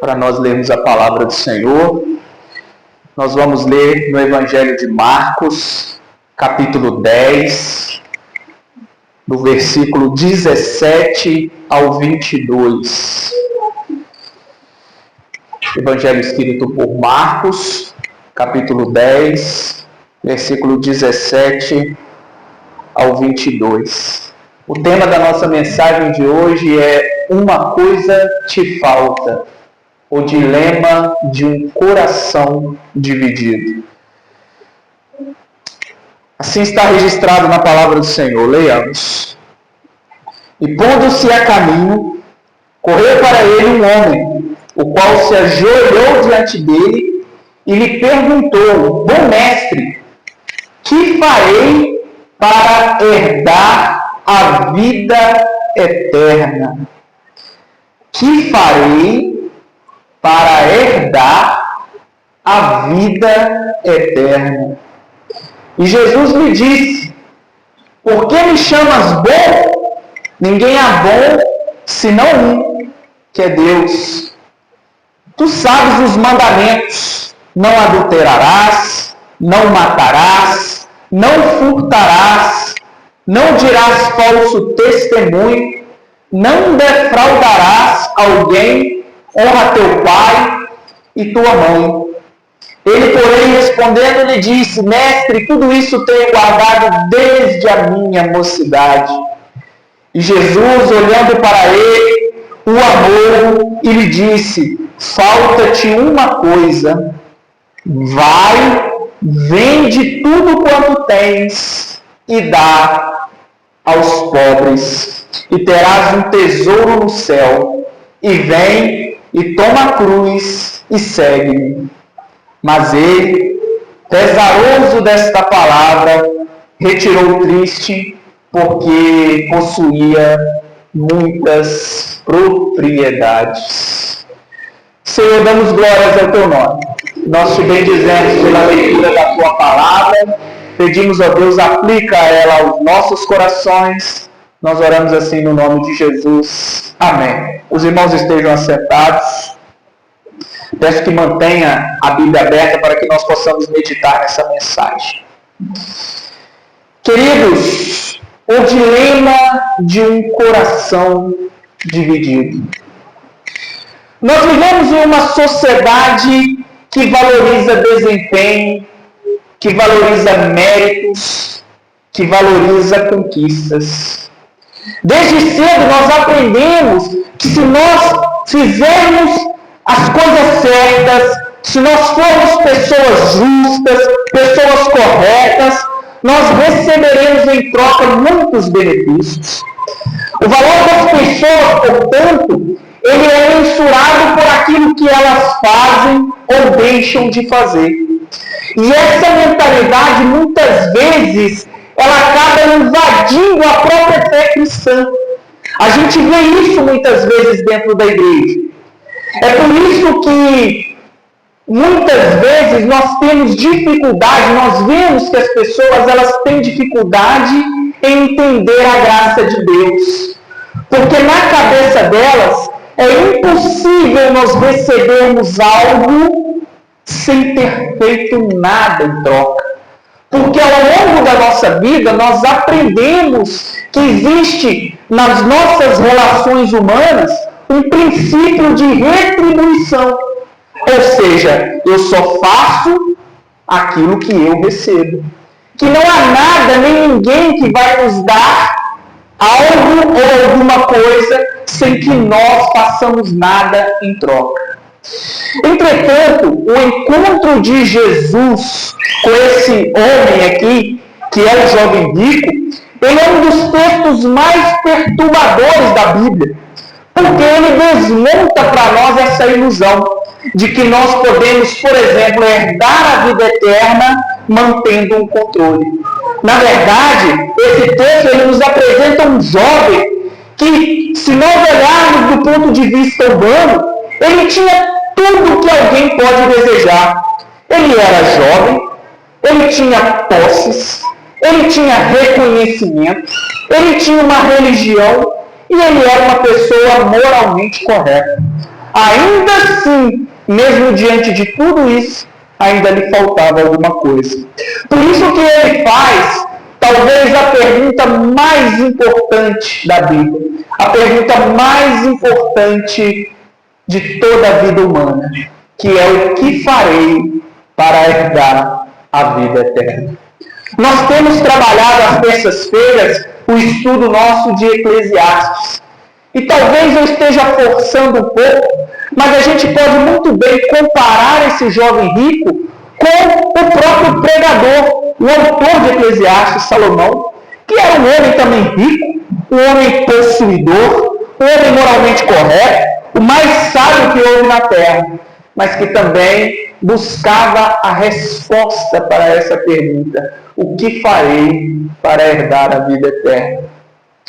para nós lermos a palavra do Senhor. Nós vamos ler no Evangelho de Marcos, capítulo 10, do versículo 17 ao 22. Evangelho escrito por Marcos, capítulo 10, versículo 17 ao 22. O tema da nossa mensagem de hoje é Uma Coisa Te Falta, o dilema de um coração dividido. Assim está registrado na palavra do Senhor. Leiamos. E pondo-se a caminho, correu para ele um homem, o qual se ajoelhou diante dele e lhe perguntou: Bom mestre, que farei para herdar a vida eterna? Que farei para herdar a vida eterna? E Jesus lhe disse: Por que me chamas bom? Ninguém é bom senão um, que é Deus. Tu sabes os mandamentos: não adulterarás, não matarás, não furtarás, não dirás falso testemunho, não defraudarás alguém, honra teu pai e tua mãe. Ele, porém, respondendo, lhe disse: Mestre, tudo isso tenho guardado desde a minha mocidade. E Jesus, olhando para ele, o amou e lhe disse: Falta-te uma coisa. Vai, vende tudo quanto tens e dá aos pobres, e terás um tesouro no céu. E vem e toma a cruz e segue-me. Mas ele, pesaroso desta palavra, retirou triste, porque possuía muitas propriedades. Senhor, damos glórias ao teu nome. Nós te bendizemos pela leitura da tua palavra. Pedimos a Deus, aplica ela aos nossos corações. Nós oramos assim no nome de Jesus. Amém. Os irmãos estejam assentados. Peço que mantenha a Bíblia aberta para que nós possamos meditar nessa mensagem. Queridos, o dilema de um coração dividido. Nós vivemos em uma sociedade que valoriza desempenho, que valoriza méritos, que valoriza conquistas. Desde cedo nós aprendemos que se nós fizermos as coisas certas, se nós formos pessoas justas, pessoas corretas, nós receberemos em troca muitos benefícios. O valor das pessoas, portanto, ele é mensurado por aquilo que elas fazem ou deixam de fazer. E essa mentalidade, muitas vezes, ela acaba invadindo a própria fé cristã. A gente vê isso muitas vezes dentro da igreja. É por isso que muitas vezes nós temos dificuldade, nós vemos que as pessoas elas têm dificuldade em entender a graça de Deus. Porque na cabeça delas é impossível nós recebermos algo sem ter feito nada em troca. Porque ao longo da nossa vida nós aprendemos que existe nas nossas relações humanas um princípio de retribuição. Ou seja, eu só faço aquilo que eu recebo. Que não há nada nem ninguém que vai nos dar algo ou alguma coisa sem que nós façamos nada em troca. Entretanto, o encontro de Jesus com esse homem aqui, que é o jovem rico, ele é um dos textos mais perturbadores da Bíblia. Porque ele desmonta para nós essa ilusão de que nós podemos, por exemplo, herdar a vida eterna mantendo um controle. Na verdade, esse texto ele nos apresenta um jovem que, se nós olharmos do ponto de vista humano, ele tinha tudo que alguém pode desejar. Ele era jovem, ele tinha posses, ele tinha reconhecimento, ele tinha uma religião, e ele era uma pessoa moralmente correta. ainda assim, mesmo diante de tudo isso, ainda lhe faltava alguma coisa. Por isso que ele faz, talvez, a pergunta mais importante da Bíblia, a pergunta mais importante de toda a vida humana, que é: o que farei para herdar a vida eterna? Nós temos trabalhado às terças-feiras o estudo nosso de Eclesiastes. E talvez eu esteja forçando um pouco, mas a gente pode muito bem comparar esse jovem rico com o próprio pregador, o autor de Eclesiastes, Salomão, que era um homem também rico, um homem possuidor, um homem moralmente correto, o mais sábio que houve na terra, mas que também buscava a resposta para essa pergunta: o que farei para herdar a vida eterna?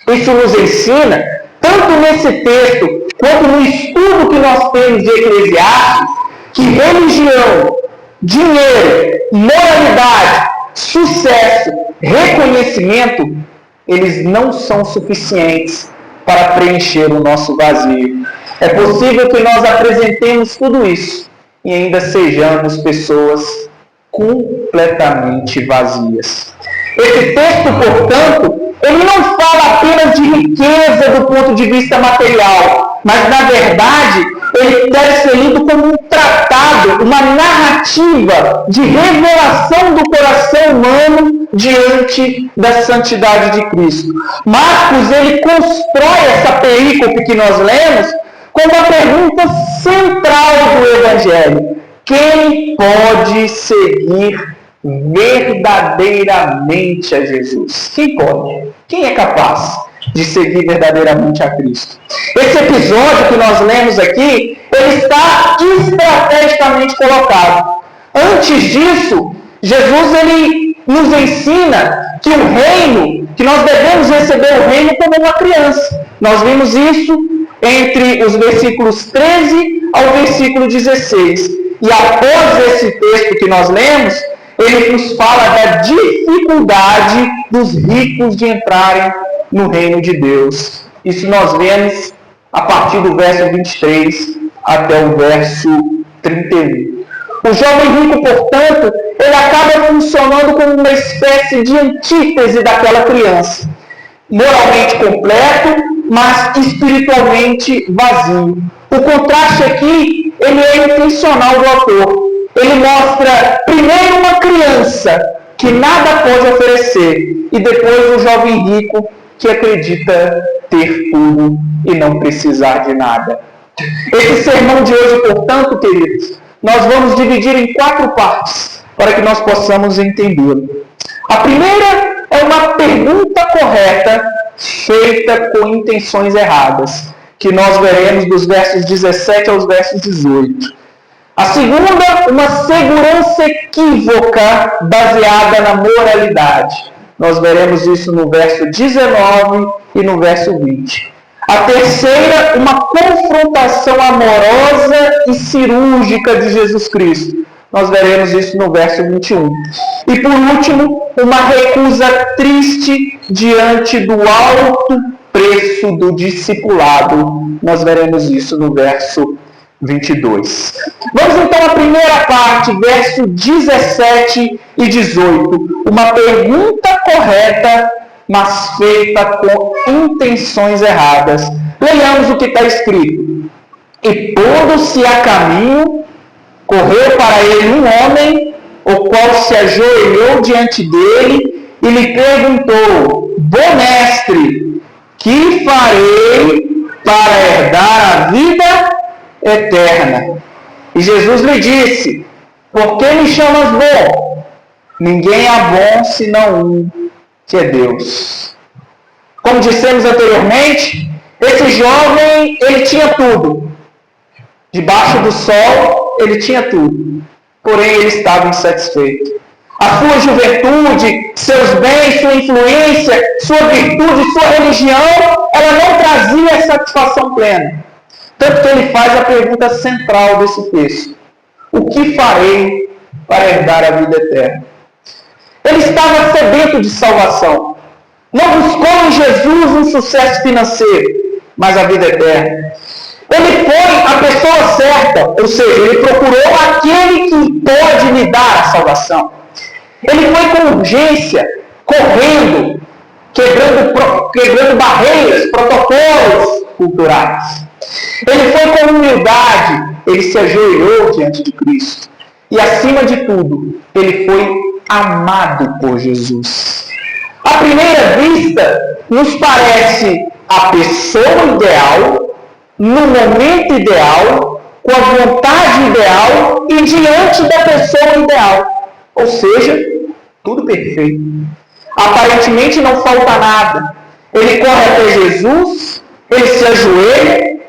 Isso nos ensina, tanto nesse texto, quanto no estudo que nós temos de Eclesiastes, que religião, dinheiro, moralidade, sucesso, reconhecimento, eles não são suficientes para preencher o nosso vazio. É possível que nós apresentemos tudo isso e ainda sejamos pessoas completamente vazias. Esse texto, portanto, ele não fala apenas de riqueza do ponto de vista material, mas, na verdade, ele deve ser lido como um tratado, uma narrativa de revelação do coração humano diante da santidade de Cristo. Marcos, ele constrói essa perícope que nós lemos com uma pergunta central do Evangelho: quem pode seguir verdadeiramente a Jesus? Quem pode? Quem é capaz de seguir verdadeiramente a Cristo? Esse episódio que nós lemos aqui, ele está estrategicamente colocado. Antes disso, Jesus ele nos ensina que o reino, que nós devemos receber o reino como uma criança. Nós vimos isso entre os versículos 13 ao versículo 16. E após esse texto que nós lemos, ele nos fala da dificuldade dos ricos de entrarem no reino de Deus. Isso nós vemos a partir do verso 23 até o verso 31. O jovem rico, portanto, ele acaba funcionando como uma espécie de antítese daquela criança. Moralmente completo, mas espiritualmente vazio. O contraste aqui, ele é intencional do autor. Ele mostra primeiro uma criança que nada pode oferecer e depois um jovem rico que acredita ter tudo e não precisar de nada. Esse sermão de hoje, portanto, queridos, nós vamos dividir em 4 partes para que nós possamos entendê-lo. A primeira é uma pergunta correta feita com intenções erradas, que nós veremos dos versos 17 aos versos 18. A segunda, uma segurança equívoca baseada na moralidade. Nós veremos isso no verso 19 e no verso 20. A terceira, uma confrontação amorosa e cirúrgica de Jesus Cristo. Nós veremos isso no verso 21. E por último, uma recusa triste diante do alto preço do discipulado. Nós veremos isso no verso 22. Vamos então à primeira parte, verso 17 e 18. Uma pergunta correta, mas feita com intenções erradas. Leiamos o que está escrito. E pondo-se a caminho, correu para ele um homem, o qual se ajoelhou diante dele e lhe perguntou: Bom mestre, que farei para herdar a vida eterna? E Jesus lhe disse: Por que me chamas bom? Ninguém é bom senão um, que é Deus. Como dissemos anteriormente, esse jovem, ele tinha tudo. Debaixo do sol, ele tinha tudo. Porém, ele estava insatisfeito. A sua juventude, seus bens, sua influência, sua virtude, sua religião, ela não trazia satisfação plena. Tanto que ele faz a pergunta central desse texto: o que farei para herdar a vida eterna? Ele estava sedento de salvação. Não buscou em Jesus um sucesso financeiro, mas a vida eterna. Ele foi a pessoa certa, ou seja, ele procurou aquele que pode lhe dar a salvação. Ele foi com urgência, correndo, quebrando barreiras, protocolos culturais. Ele foi com humildade, ele se ajoelhou diante de Cristo. E acima de tudo, ele foi amado por Jesus. À primeira vista, nos parece a pessoa ideal, no momento ideal, com a vontade ideal e diante da pessoa ideal. Ou seja, tudo perfeito. Aparentemente não falta nada. Ele corre até Jesus, ele se ajoelha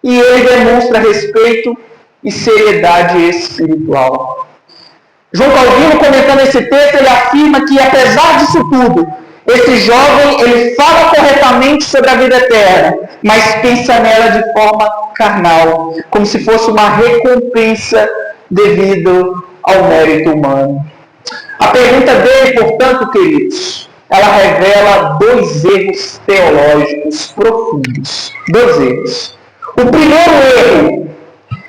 e ele demonstra respeito e seriedade espiritual. João Calvino, comentando esse texto, ele afirma que, apesar disso tudo, esse jovem, ele fala corretamente sobre a vida eterna, mas pensa nela de forma carnal, como se fosse uma recompensa devido ao mérito humano. A pergunta dele, portanto, queridos, ela revela dois erros teológicos profundos. Dois erros. O primeiro erro,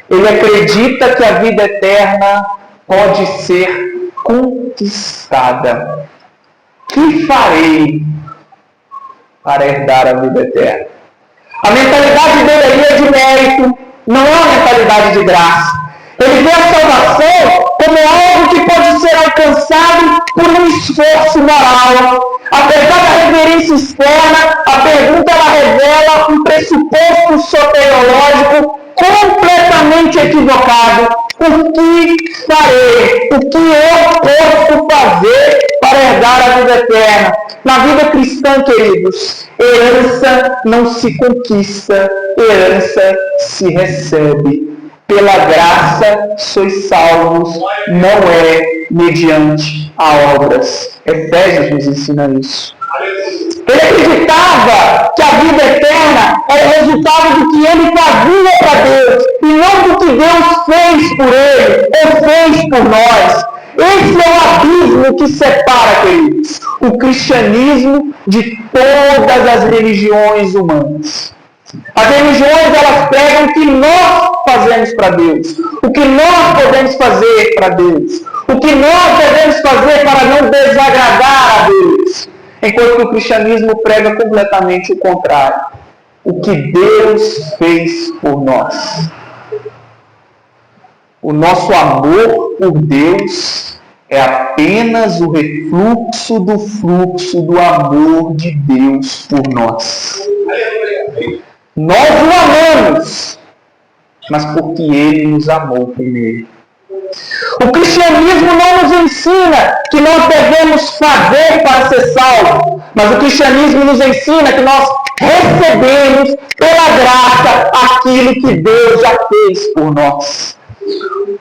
ele acredita que a vida eterna pode ser conquistada. Que farei para herdar a vida eterna? A mentalidade dele aí é de mérito, não é uma mentalidade de graça. Ele vê a salvação como algo que pode ser alcançado por um esforço moral. Apesar da reverência externa, a pergunta ela revela um pressuposto soteriológico completamente equivocado. O que farei? O que eu posso fazer para herdar a vida eterna? Na vida cristã, queridos, herança não se conquista, herança se recebe. Pela graça sois salvos, não é mediante a obras. Efésios nos ensina isso. Ele acreditava que a vida eterna era o resultado do que ele fazia para Deus, e não do que Deus fez por ele, ou fez por nós. Esse é o abismo que separa, queridos, o cristianismo de todas as religiões humanas. As religiões, elas pregam o que nós fazemos para Deus, o que nós podemos fazer para Deus, o que nós devemos fazer para não desagradar a Deus. Enquanto que o cristianismo prega completamente o contrário. O que Deus fez por nós. O nosso amor por Deus é apenas o refluxo do fluxo do amor de Deus por nós. Nós o amamos, mas porque Ele nos amou primeiro. O cristianismo não nos ensina que nós devemos fazer para ser salvos, mas o cristianismo nos ensina que nós recebemos pela graça aquilo que Deus já fez por nós.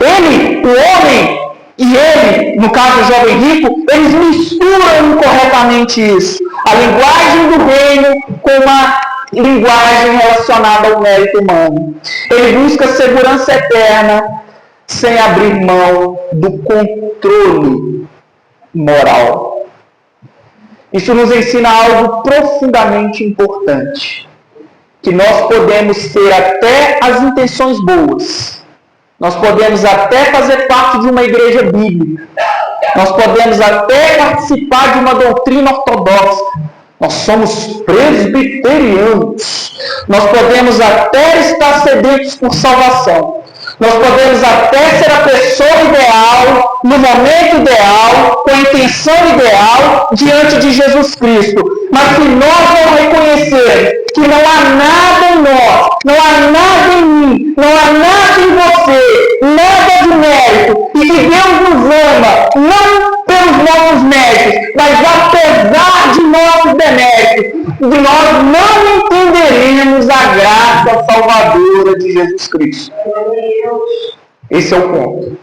Ele, o homem, e ele, no caso o jovem rico, eles misturam incorretamente isso. A linguagem do reino com uma linguagem relacionada ao mérito humano. Ele busca segurança eterna sem abrir mão do controle moral. Isso nos ensina algo profundamente importante. Que nós podemos ter até as intenções boas. Nós podemos até fazer parte de uma igreja bíblica. Nós podemos até participar de uma doutrina ortodoxa. Nós somos presbiterianos. Nós podemos até estar sedentos por salvação. Nós podemos até ser a pessoa ideal, no momento ideal, com a intenção ideal, diante de Jesus Cristo. Mas se nós não reconhecermos que não há nada em nós, não há nada em mim, não há nada em você, nada de mérito, e que Deus nos ama, não pelos nossos méritos, mas apesar de nossos deméritos, nós não entenderemos a graça salvadora de Jesus Cristo. Esse é o ponto.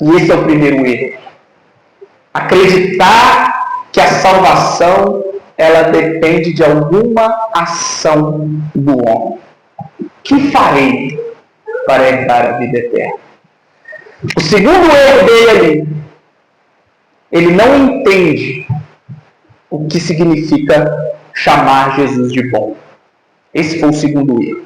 E esse é o primeiro erro. Acreditar que a salvação ela depende de alguma ação do homem. Que farei para herdar a vida eterna? O segundo erro dele ali, ele não entende o que significa chamar Jesus de bom. Esse foi o segundo erro.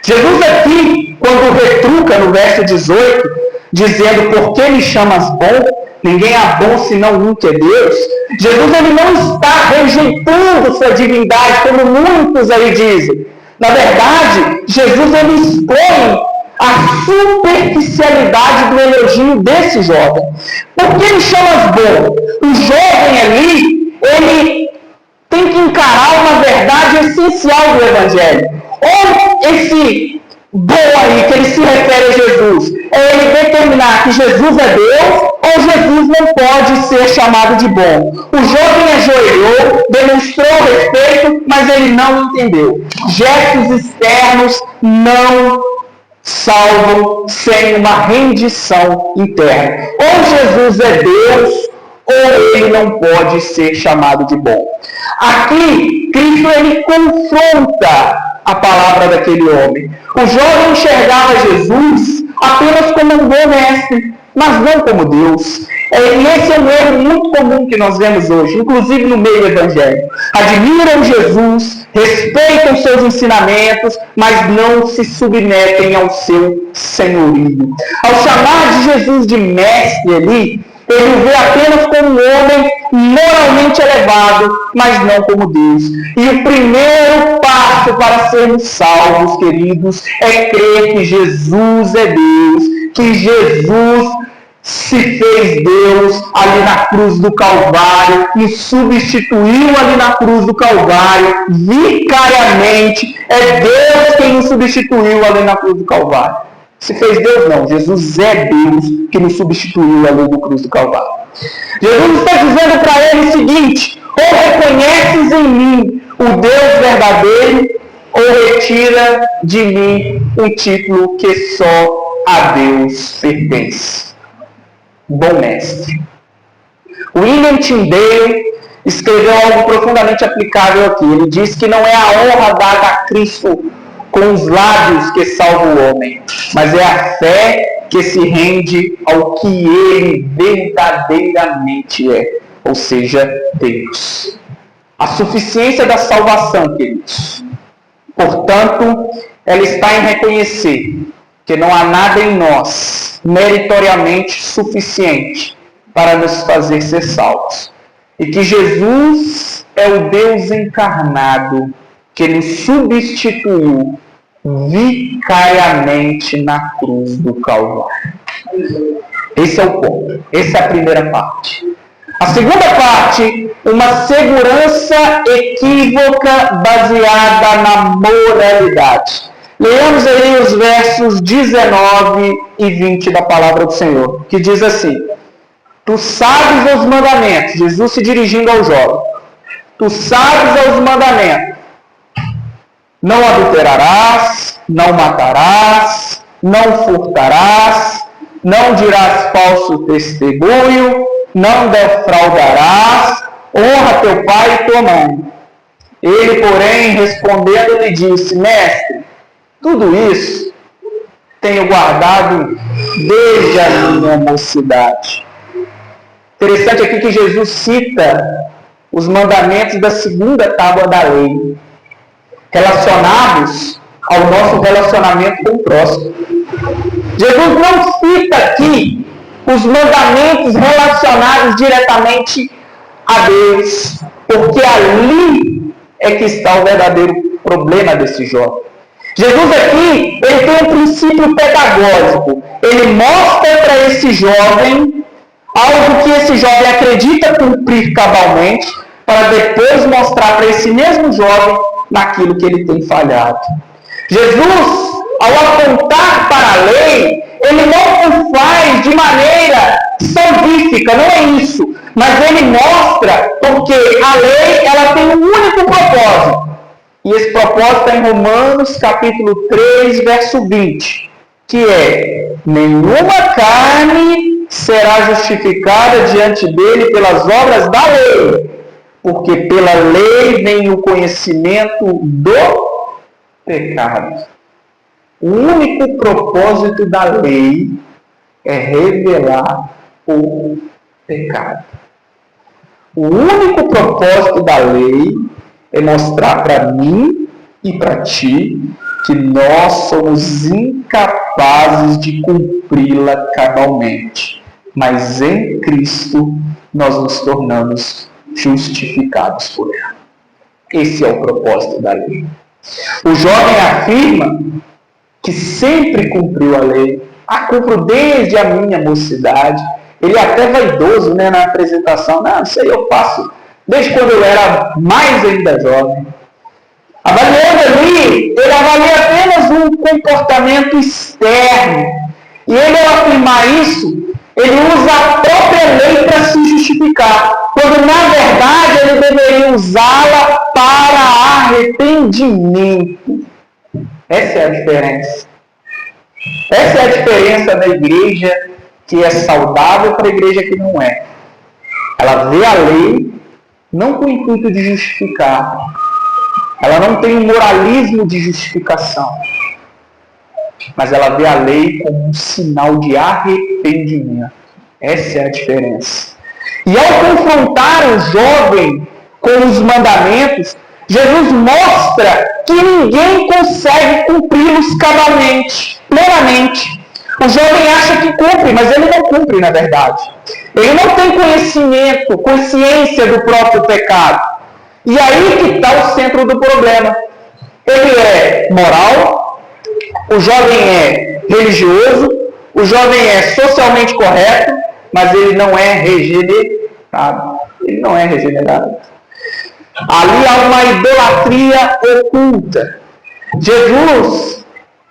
Jesus aqui, quando retruca no verso 18, dizendo, por que me chamas bom? Ninguém é bom senão um que é Deus. Jesus ele não está rejeitando sua divindade, como muitos aí dizem. Na verdade, Jesus ele expõe a superficialidade do elogio desse jovem. Por que me chamas bom? O jovem ali, ele tem que encarar uma verdade essencial do Evangelho. Ou esse bom aí, que ele se refere a Jesus, é ele determinar que Jesus é Deus, ou Jesus não pode ser chamado de bom. O jovem ajoelhou, demonstrou respeito, mas ele não entendeu. Gestos externos não salvam sem uma rendição interna. Ou Jesus é Deus, ou ele não pode ser chamado de bom. Aqui, Cristo ele confronta a palavra daquele homem. O jovem enxergava Jesus apenas como um bom mestre, mas não como Deus. E esse é um erro muito comum que nós vemos hoje, inclusive no meio evangélico. Admiram Jesus, respeitam seus ensinamentos, mas não se submetem ao seu senhorio. Ao chamar de Jesus de mestre ali, ele o vê apenas como um homem moralmente elevado, mas não como Deus. E o primeiro passo para sermos salvos, queridos, é crer que Jesus é Deus, que Jesus se fez Deus ali na cruz do Calvário, nos substituiu ali na cruz do Calvário, vicariamente, é Deus quem nos substituiu ali na cruz do Calvário. Se fez Deus, não. Jesus é Deus que nos substituiu ali na cruz do Calvário. Jesus está dizendo para ele o seguinte, ou reconheces em mim o Deus verdadeiro, ou retira de mim um título que só a Deus pertence. Bom mestre. William Tyndale escreveu algo profundamente aplicável aqui. Ele diz que não é a honra dada a Cristo com os lábios que salva o homem, mas é a fé que se rende ao que ele verdadeiramente é, ou seja, Deus. A suficiência da salvação, queridos. Portanto, ela está em reconhecer que não há nada em nós meritoriamente suficiente para nos fazer ser salvos. E que Jesus é o Deus encarnado que nos substituiu vicariamente na cruz do Calvário. Esse é o ponto. Essa é a primeira parte. A segunda parte, uma segurança equívoca baseada na moralidade. Leamos aí os versos 19 e 20 da palavra do Senhor, que diz assim: Tu sabes os mandamentos, Jesus se dirigindo ao jovem. Tu sabes os mandamentos. Não adulterarás, não matarás, não furtarás, não dirás falso testemunho, não defraudarás, honra teu pai e tua mãe. Ele, porém, respondendo, lhe disse: Mestre, tudo isso tenho guardado desde a minha mocidade. Interessante aqui que Jesus cita os mandamentos da segunda tábua da lei, relacionados ao nosso relacionamento com o próximo. Jesus não cita aqui os mandamentos relacionados diretamente a Deus, porque ali é que está o verdadeiro problema desse jovem. Jesus aqui, ele tem um princípio pedagógico. Ele mostra para esse jovem algo que esse jovem acredita cumprir cabalmente, para depois mostrar para esse mesmo jovem naquilo que ele tem falhado. Jesus, ao apontar para a lei, ele não o faz de maneira salvífica, não é isso. Mas ele mostra porque a lei ela tem um único propósito. E esse propósito está em Romanos capítulo 3, verso 20, que é: nenhuma carne será justificada diante dele pelas obras da lei, porque pela lei vem o conhecimento do pecado. O único propósito da lei é revelar o pecado. O único propósito da lei é mostrar para mim e para ti que nós somos incapazes de cumpri-la cabalmente, mas em Cristo nós nos tornamos justificados por ela. Esse é o propósito da lei. O jovem afirma que sempre cumpriu a lei. Cumpro desde a minha mocidade. Ele é até vaidoso, né, na apresentação. Não, isso aí eu faço desde quando eu era mais ainda jovem. Avaliando ali, ele avalia apenas um comportamento externo. E ele, ao afirmar isso, ele usa a própria lei para se justificar, quando na verdade ele deveria usá-la para arrependimento. Essa é a diferença. Essa é a diferença da igreja que é saudável para a igreja que não é. Ela vê a lei não com o intuito de justificar. Ela não tem um moralismo de justificação. Mas ela vê a lei como um sinal de arrependimento. Essa é a diferença. E ao confrontar o jovem com os mandamentos, Jesus mostra que ninguém consegue cumpri-los cabalmente, plenamente. O jovem acha que cumpre, mas ele não cumpre, na verdade. Ele não tem conhecimento, consciência do próprio pecado. E aí que está o centro do problema. Ele é moral, o jovem é religioso, o jovem é socialmente correto, mas ele não é regenerado. Ele não é regenerado. Ali há uma idolatria oculta. Jesus,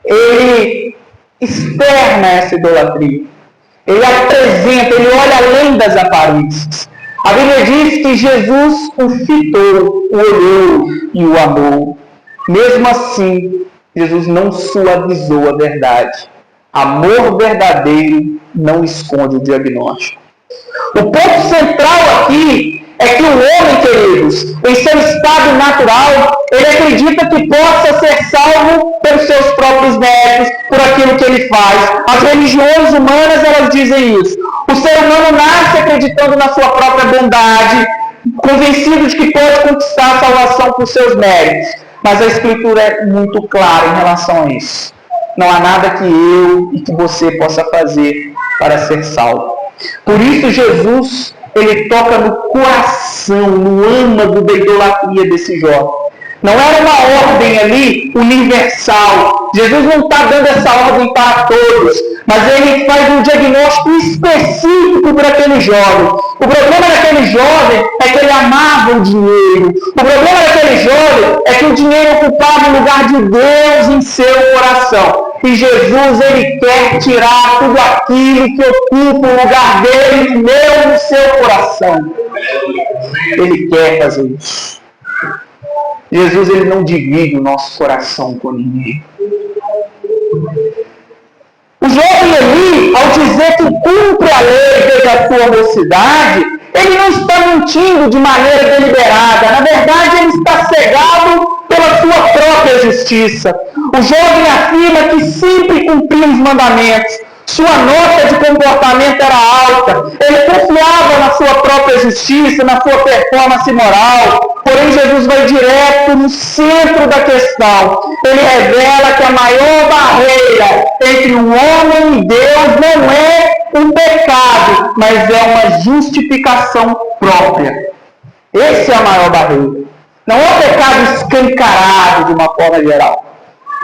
ele externa essa idolatria. Ele apresenta, ele olha além das aparências. A Bíblia diz que Jesus o fitou, o olhou e o amou. Mesmo assim, Jesus não suavizou a verdade. Amor verdadeiro não esconde o diagnóstico. O ponto central aqui é que o homem, queridos, em seu estado natural, ele acredita que possa ser salvo pelos seus próprios méritos, por aquilo que ele faz. As religiões humanas, elas dizem isso. O ser humano nasce acreditando na sua própria bondade, convencido de que pode conquistar a salvação por seus méritos. Mas a Escritura é muito clara em relação a isso. Não há nada que eu e que você possa fazer para ser salvo. Por isso, Jesus, ele toca no coração, no âmago da idolatria desse jovem. Não era uma ordem ali universal. Jesus não está dando essa ordem para todos, mas ele faz um diagnóstico específico para aquele jovem. O problema daquele jovem é que ele amava o dinheiro. O problema daquele jovem é que o dinheiro ocupava o lugar de Deus em seu coração. E Jesus, ele quer tirar tudo aquilo que ocupa o lugar dele, meu, no seu coração. Ele quer fazer isso. Jesus, ele não divide o nosso coração com ninguém. O jovem ali, ao dizer que cumpre a lei desde a sua mocidade, ele não está mentindo de maneira deliberada. Na verdade, ele está cegado pela sua própria justiça. O jovem afirma que sempre cumpriu os mandamentos. Sua nota de comportamento era alta. Ele confiava na sua própria justiça, na sua performance moral. Porém, Jesus vai direto no centro da questão. Ele revela que a maior barreira entre o homem e Deus não é um pecado, mas é uma justificação própria. Essa é a maior barreira. Não é o pecado escancarado de uma forma geral,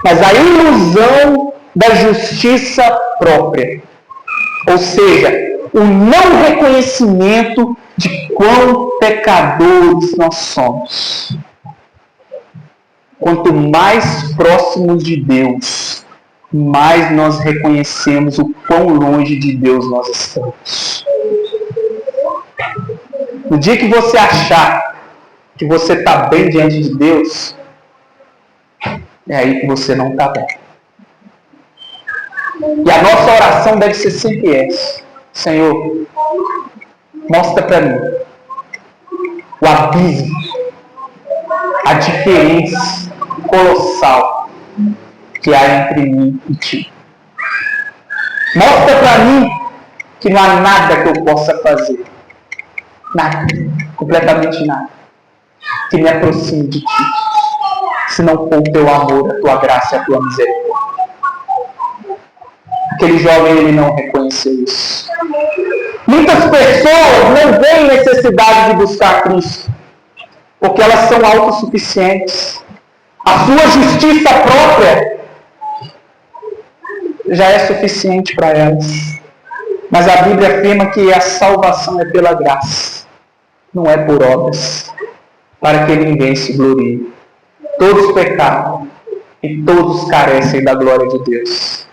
mas a ilusão da justiça própria. Ou seja, o não reconhecimento de quão pecadores nós somos. Quanto mais próximos de Deus, mais nós reconhecemos o quão longe de Deus nós estamos. No dia que você achar que você está bem diante de Deus, é aí que você não está bem. E a nossa oração deve ser sempre essa: Senhor, mostra para mim o abismo, a diferença colossal que há entre mim e ti. Mostra para mim que não há nada que eu possa fazer, nada, completamente nada, que me aproxime de ti. se não for o teu amor, a tua graça e a tua misericórdia. Aquele jovem, ele não reconheceu isso. Muitas pessoas não veem necessidade de buscar Cristo, porque elas são autossuficientes. A sua justiça própria já é suficiente para elas. Mas a Bíblia afirma que a salvação é pela graça, não é por obras, para que ninguém se glorie. Todos pecaram e todos carecem da glória de Deus.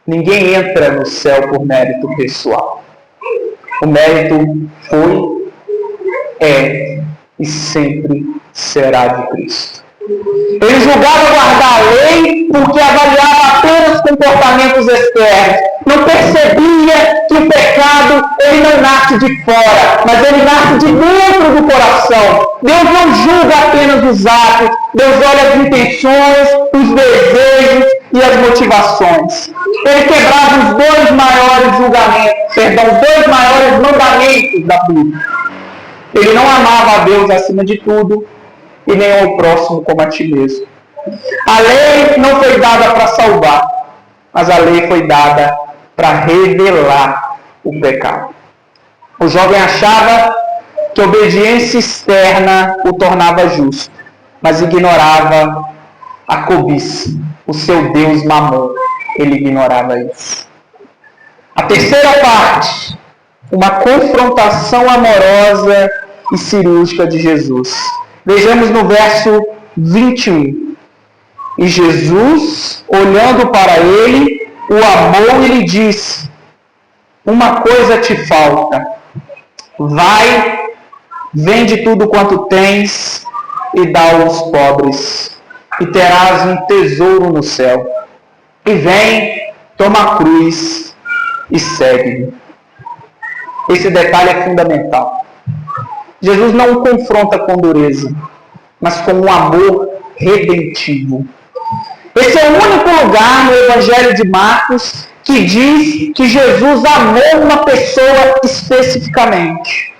Ninguém entra no céu por mérito pessoal. O mérito foi, é e sempre será de Cristo. Ele julgava guardar a lei porque avaliava apenas comportamentos externos. Não percebia que o pecado, ele não nasce de fora, mas ele nasce de dentro do coração. Deus não julga apenas os atos, Deus olha as intenções, os desejos e as motivações. Ele quebrava os dois maiores mandamentos da Bíblia. Ele não amava a Deus acima de tudo e nem ao próximo como a ti mesmo. A lei não foi dada para salvar, mas a lei foi dada para revelar o pecado. O jovem achava que a obediência externa o tornava justo, mas ignorava a cobiça, o seu Deus Mamon. Ele ignorava isso. A terceira parte, uma confrontação amorosa e cirúrgica de Jesus. Vejamos no verso 21. E Jesus, olhando para ele, o amou e lhe disse: uma coisa te falta. Vai, vende tudo quanto tens e dá aos pobres, e terás um tesouro no céu. E vem, toma a cruz e segue-me. Esse detalhe é fundamental. Jesus não o confronta com dureza, mas com um amor redentivo. Esse é o único lugar no Evangelho de Marcos que diz que Jesus amou uma pessoa especificamente.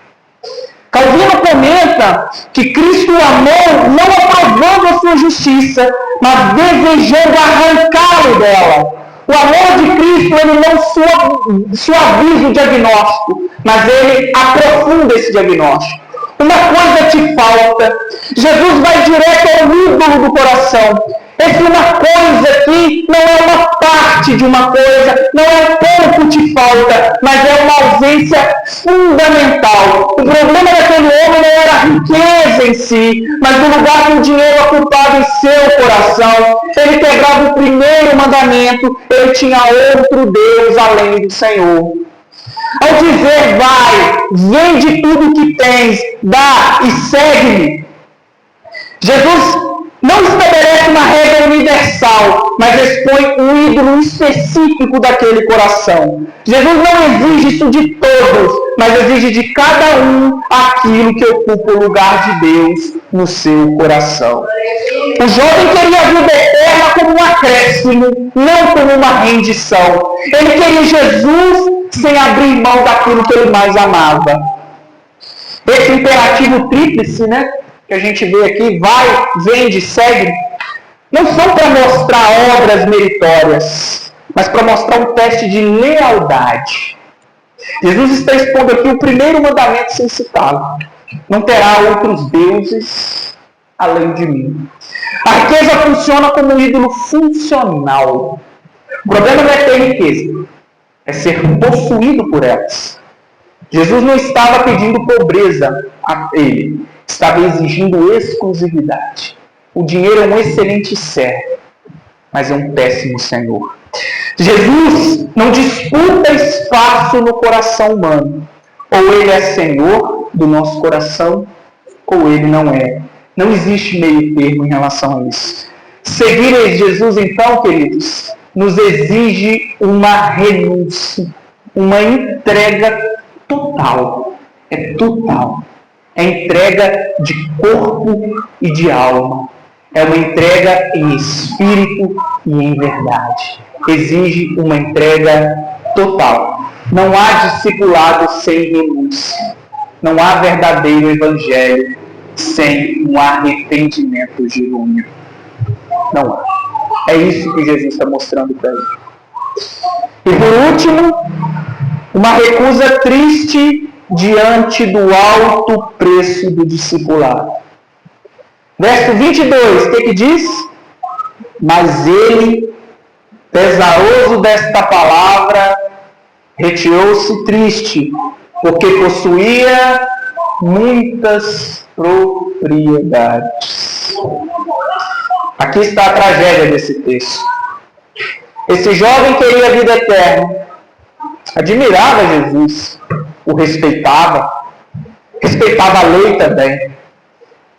Calvino comenta que Cristo o amou não aprovando a sua justiça, mas desejando arrancá-lo dela. O amor de Cristo, ele não suaviza o diagnóstico, mas ele aprofunda esse diagnóstico. Uma coisa te falta. Jesus vai direto ao ídolo do coração. Esse uma coisa aqui não é uma parte de uma coisa, não é um pouco te falta, mas é uma ausência fundamental. O problema daquele homem não era a riqueza em si, mas o lugar que o dinheiro ocupava em seu coração. Ele quebrava o primeiro mandamento, ele tinha outro Deus além do Senhor. Ao dizer, vai, vende tudo que tens, dá e segue-me, Jesus não estabelece uma regra universal, mas expõe um ídolo específico daquele coração. Jesus não exige isso de todos, mas exige de cada um aquilo que ocupa o lugar de Deus no seu coração. O jovem queria a vida eterna como um acréscimo, não como uma rendição. Ele queria Jesus sem abrir mão daquilo que ele mais amava. Esse imperativo tríplice, que a gente vê aqui, vai, vende, segue, não são para mostrar obras meritórias, mas para mostrar um teste de lealdade. Jesus está expondo aqui o primeiro mandamento sem citá-lo: não terá outros deuses além de mim. A riqueza funciona como um ídolo funcional. O problema não é ter riqueza, é ser possuído por elas. Jesus não estava pedindo pobreza a ele, estava exigindo exclusividade. O dinheiro é um excelente servo, mas é um péssimo senhor. Jesus não disputa espaço no coração humano. Ou ele é senhor do nosso coração, ou ele não é. Não existe meio termo em relação a isso. Seguir Jesus, então, queridos, nos exige uma renúncia, uma entrega total. É total. É entrega de corpo e de alma. É uma entrega em espírito e em verdade. Exige uma entrega total. Não há discipulado sem renúncia. Não há verdadeiro evangelho sem um arrependimento genuíno. Não há. É isso que Jesus está mostrando para ele. E por último, uma recusa triste diante do alto preço do discipulado. Verso 22, o que diz? Mas ele, pesaroso desta palavra, retirou-se triste, porque possuía muitas propriedades. Aqui está a tragédia desse texto. Esse jovem queria a vida eterna, admirava Jesus, o respeitava a lei também,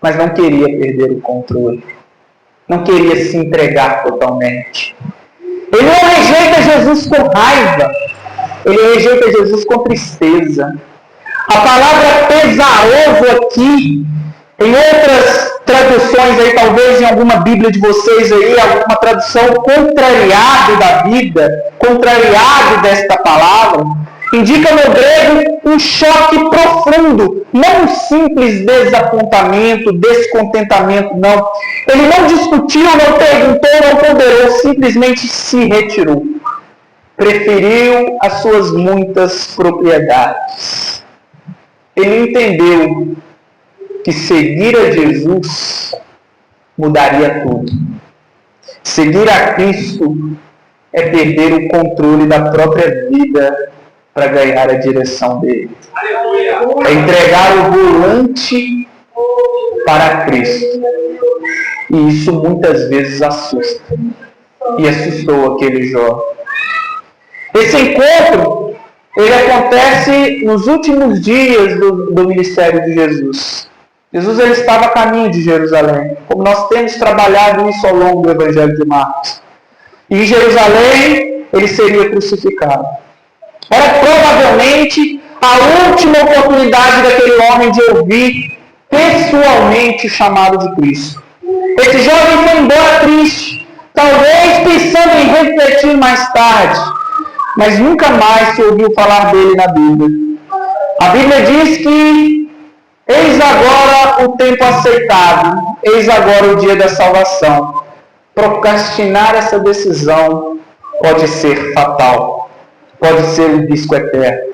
mas não queria perder o controle, não queria se entregar totalmente. Ele não rejeita Jesus com raiva, ele rejeita Jesus com tristeza. A palavra pesaroso aqui, em outras traduções aí, talvez em alguma Bíblia de vocês aí, alguma tradução contrariado da vida, contrariado desta palavra, indica no grego um choque profundo, não um simples desapontamento, descontentamento, não. Ele não discutiu, não perguntou, não ponderou, simplesmente se retirou. Preferiu as suas muitas propriedades. Ele entendeu que seguir a Jesus mudaria tudo. Seguir a Cristo é perder o controle da própria vida para ganhar a direção dele. É entregar o volante para Cristo. E isso muitas vezes assusta. E assustou aquele jovem. Esse encontro, ele acontece nos últimos dias do ministério de Jesus. Jesus ele estava a caminho de Jerusalém, como nós temos trabalhado isso ao longo do Evangelho de Marcos. E em Jerusalém, ele seria crucificado. Era provavelmente a última oportunidade daquele homem de ouvir pessoalmente o chamado de Cristo. Esse jovem foi embora triste, talvez pensando em refletir mais tarde, mas nunca mais se ouviu falar dele na Bíblia. A Bíblia diz que eis agora o tempo aceitado, eis agora o dia da salvação. Procrastinar essa decisão pode ser fatal, pode ser um risco eterno.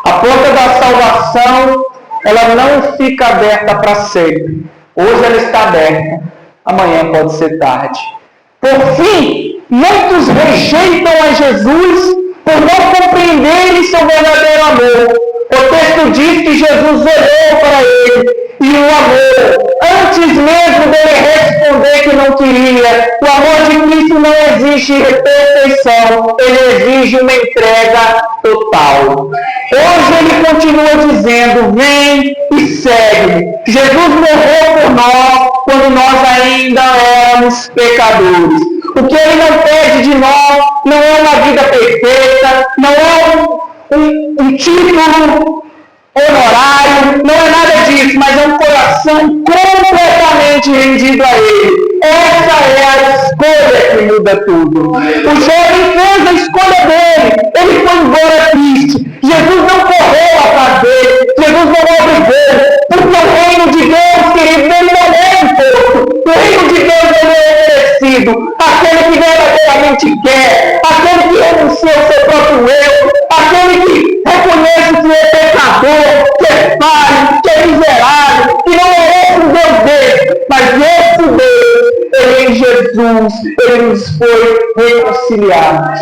A porta da salvação, ela não fica aberta para sempre. Hoje ela está aberta, amanhã pode ser tarde. Por fim, muitos rejeitam a Jesus por não compreenderem seu verdadeiro amor. O texto diz que Jesus olhou para ele e o amou. Antes mesmo dele responder que não queria, o amor de Cristo não exige perfeição, ele exige uma entrega total. Hoje ele continua dizendo, vem e segue. Jesus morreu por nós quando nós ainda éramos pecadores. O que ele não pede de nós não é uma vida perfeita, não é um título honorário, não é nada disso, mas é um coração completamente rendido a ele. Essa é a escolha que muda tudo. O jovem fez a escolha dele, ele foi embora triste. Jesus não correu atrás dele, Jesus não obrigou, porque o reino de Deus, querido, ele não é imposto. O reino de Deus ele é oferecido. Aquele que verdadeiramente quer, aquele que renuncia ao seu próprio eu, aquele que reconhece que é pecador, que é falho, que é miserável, que não merece um Deus dele, mas esse Deus, ele em Jesus, ele nos foi reconciliado.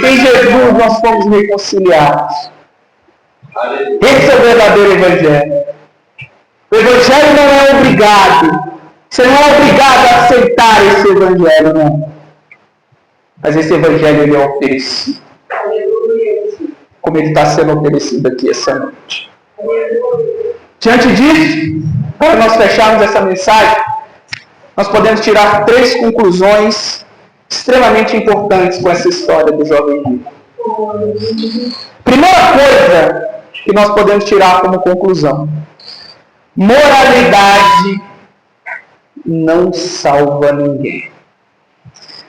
Em Jesus nós fomos reconciliados. Esse é o verdadeiro Evangelho. O Evangelho não é obrigado. Você não é obrigado a aceitar esse Evangelho, não. Mas esse Evangelho ele é oferecido. Como ele está sendo oferecido aqui essa noite. Diante disso, para nós fecharmos essa mensagem, nós podemos tirar 3 conclusões extremamente importantes com essa história do jovem rico. Primeira coisa que nós podemos tirar como conclusão: moralidade não salva ninguém.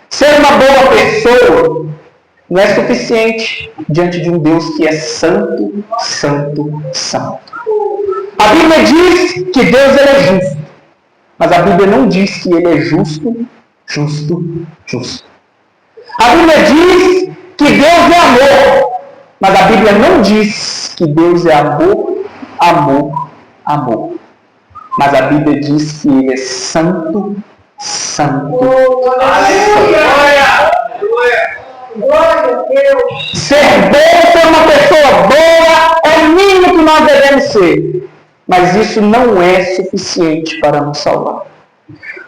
Ser uma boa pessoa não é suficiente diante de um Deus que é santo, santo, santo. A Bíblia diz que Deus ele é justo, mas a Bíblia não diz que ele é justo Justo, justo. A Bíblia diz que Deus é amor, mas a Bíblia não diz que Deus é amor, amor, amor. Mas a Bíblia diz que Ele é santo, santo. Aleluia! Ser bom, ser uma pessoa boa, é o mínimo que nós devemos ser. Mas isso não é suficiente para nos salvar.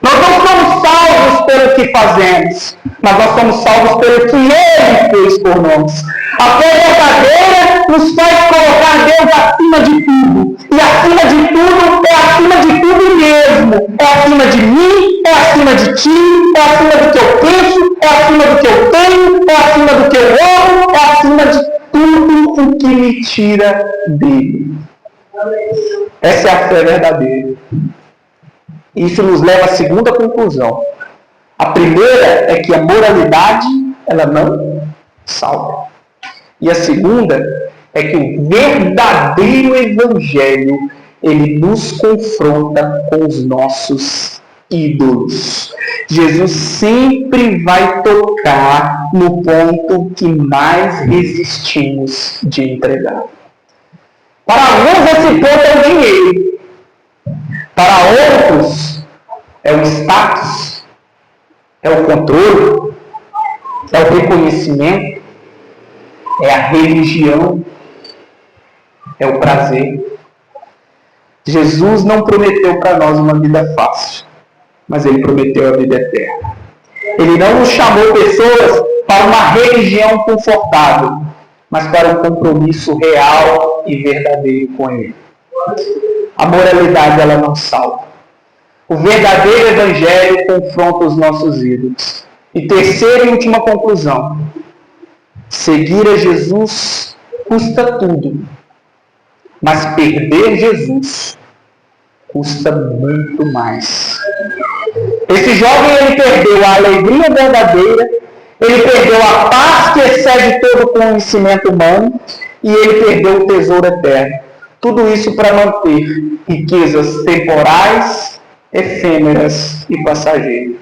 Nós não somos salvos pelo que fazemos, mas nós somos salvos pelo que Ele fez por nós. A fé verdadeira nos faz colocar Deus acima de tudo. E acima de tudo é acima de tudo mesmo. É acima de mim, é acima de ti, é acima do que eu penso, é acima do que eu tenho, é acima do que eu amo, é acima de tudo o que me tira dele. Essa é a fé verdadeira. Isso nos leva à segunda conclusão. A primeira é que a moralidade, ela não salva. E a segunda é que o verdadeiro evangelho, ele nos confronta com os nossos ídolos. Jesus sempre vai tocar no ponto que mais resistimos de entregar. Para alguns esse ponto é o dinheiro. Para outros é o status, é o controle, é o reconhecimento, é a religião, é o prazer. Jesus não prometeu para nós uma vida fácil, mas Ele prometeu a vida eterna. Ele não nos chamou pessoas para uma religião confortável, mas para um compromisso real e verdadeiro com Ele. A moralidade, ela não salva. O verdadeiro evangelho confronta os nossos ídolos. E terceira e última conclusão. Seguir a Jesus custa tudo. Mas perder Jesus custa muito mais. Esse jovem, ele perdeu a alegria verdadeira, ele perdeu a paz que excede todo o conhecimento humano, e ele perdeu o tesouro eterno. Tudo isso para manter riquezas temporais, efêmeras e passageiras.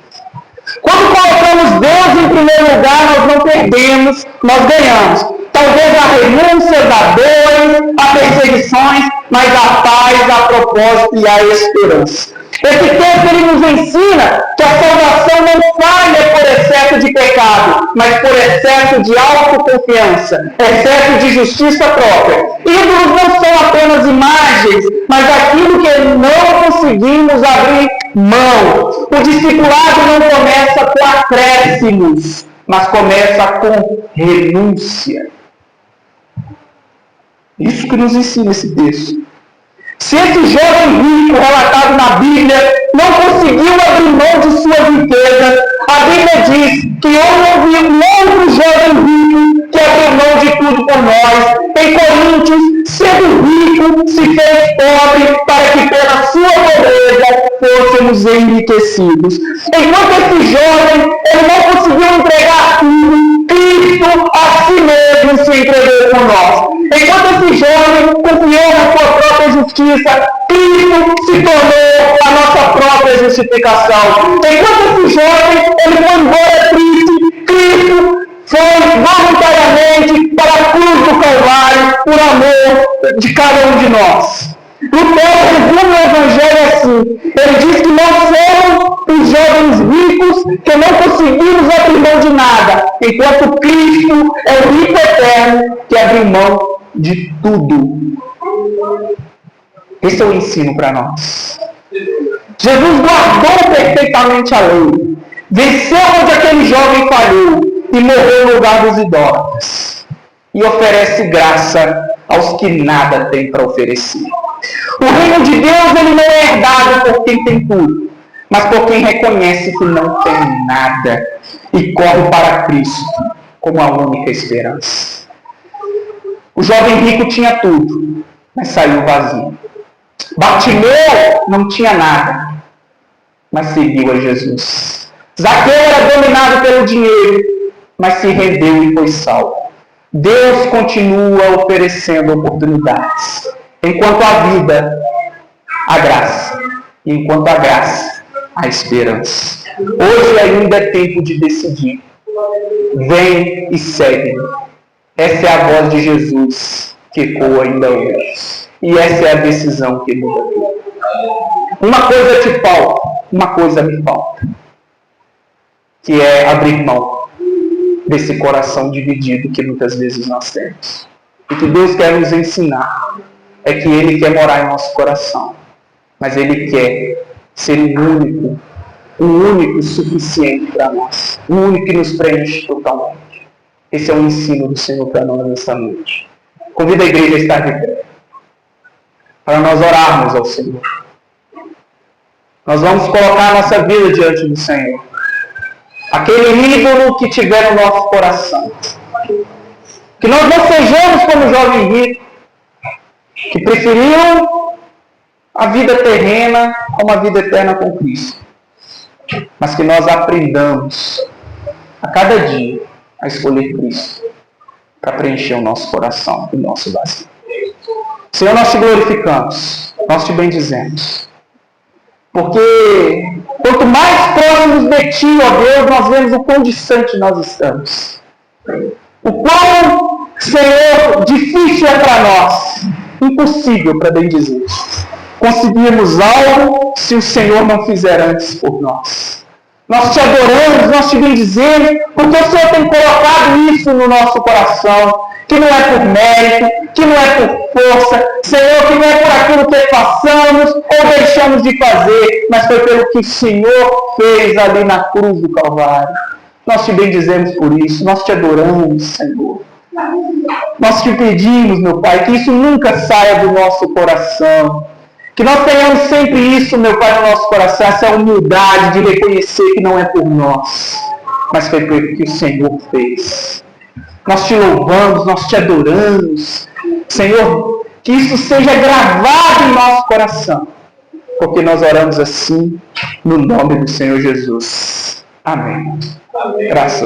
Quando colocamos Deus em primeiro lugar, nós não perdemos, nós ganhamos. Talvez a renúncia, a dor, a perseguições, mas a paz, a propósito e a esperança. Esse texto ele nos ensina que a salvação não falha por excesso de pecado, mas por excesso de autoconfiança, excesso de justiça própria. Ídolos não são apenas imagens, mas aquilo que não conseguimos abrir mão. O discipulado não começa com acréscimos, mas começa com renúncia. Isso que nos ensina esse texto. Se esse jovem rico relatado na Bíblia não conseguiu abrir mão de suas riquezas, a Bíblia diz que houve um outro jovem rico que abriu mão de tudo por nós. Em Coríntios, sendo rico, se fez pobre para que pela sua pobreza fôssemos enriquecidos. Enquanto esse jovem ele não conseguiu entregar tudo, Cristo a si mesmo se entregou por nós. Enquanto esse jovem confiou na sua própria justiça, Cristo se tornou a nossa própria justificação. Enquanto esse jovem ele foi embora triste, Cristo foi voluntariamente para a cruz do Calvário por amor de cada um de nós. Lutero resume o Evangelho assim. Ele diz que nós somos os jovens ricos que não conseguimos abrir mão de nada, enquanto Cristo é o rico eterno que abriu mão de tudo. Esse é o ensino para nós. Jesus guardou perfeitamente a lei, venceu onde aquele jovem falhou e morreu no lugar dos idólatras. E oferece graça aos que nada têm para oferecer. O reino de Deus ele não é herdado por quem tem tudo, mas por quem reconhece que não tem nada e corre para Cristo como a única esperança. O jovem rico tinha tudo, mas saiu vazio. Bartimeu não tinha nada, mas seguiu a Jesus. Zaqueu era dominado pelo dinheiro, mas se rendeu e foi salvo. Deus continua oferecendo oportunidades. Enquanto a vida, a graça. E enquanto a graça, há esperança. Hoje ainda é tempo de decidir. Vem e segue. Essa é a voz de Jesus que ecoa ainda hoje. E essa é a decisão que muda tudo. Uma coisa te falta, uma coisa me falta, que é abrir mão desse coração dividido que muitas vezes nós temos. E que Deus quer nos ensinar é que Ele quer morar em nosso coração, mas Ele quer ser o único suficiente para nós, o único que nos preenche totalmente. Esse é o ensino do Senhor para nós nessa noite. Convido a igreja a estar de pé, para nós orarmos ao Senhor. Nós vamos colocar a nossa vida diante do Senhor. Aquele ídolo que tiver no nosso coração. Que nós não sejamos como o jovem rico, que preferiu a vida terrena a uma vida eterna com Cristo. Mas que nós aprendamos a cada dia a escolher Cristo para preencher o nosso coração, o nosso vazio. Senhor, nós te glorificamos, nós te bendizemos. Porque quanto mais próximos de Ti, ó Deus, nós vemos o quão distante nós estamos. O quão, Senhor, difícil é para nós, impossível, para bem dizer, conseguirmos algo se o Senhor não fizer antes por nós. Nós te adoramos, nós te bendizemos, porque o Senhor tem colocado isso no nosso coração, que não é por mérito, que não é por força, Senhor, que não é por aquilo que façamos ou deixamos de fazer, mas foi pelo que o Senhor fez ali na cruz do Calvário. Nós te bendizemos por isso, nós te adoramos, Senhor. Nós te pedimos, meu Pai, que isso nunca saia do nosso coração. Que nós tenhamos sempre isso, meu Pai, no nosso coração, essa humildade de reconhecer que não é por nós, mas foi pelo que o Senhor fez. Nós te louvamos, nós te adoramos. Senhor, que isso seja gravado em nosso coração, porque nós oramos assim, no nome do Senhor Jesus. Amém. Amém. Graças